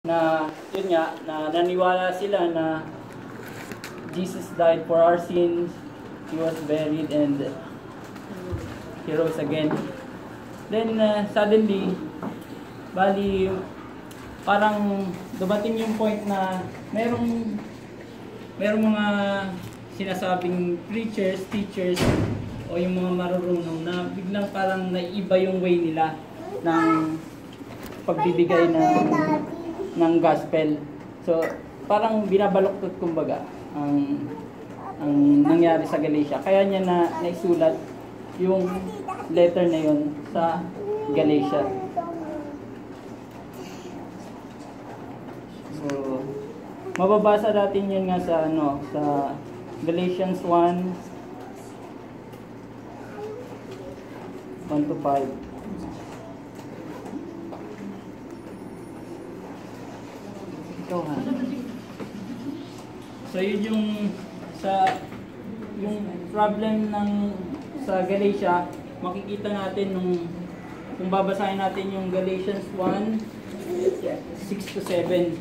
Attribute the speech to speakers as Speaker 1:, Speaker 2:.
Speaker 1: na yun nga, na naniwala sila na Jesus died for our sins, He was buried, and He rose again. Then suddenly, bali, parang dumating yung point na merong mga sinasabing preachers, teachers, o yung mga marurunong na biglang parang naiiba yung way nila ng pagbibigay ng gospel. So, parang binabaluktot kumbaga ang nangyari sa Galatia. Kaya niya naisulat yung letter na yun sa Galatia. So, mababasa natin yun nga sa sa Galatians 1:1-5. Ikaw ha. So yun yung problem sa Galatia, makikita natin kung babasahin natin yung Galatians 1:6-7.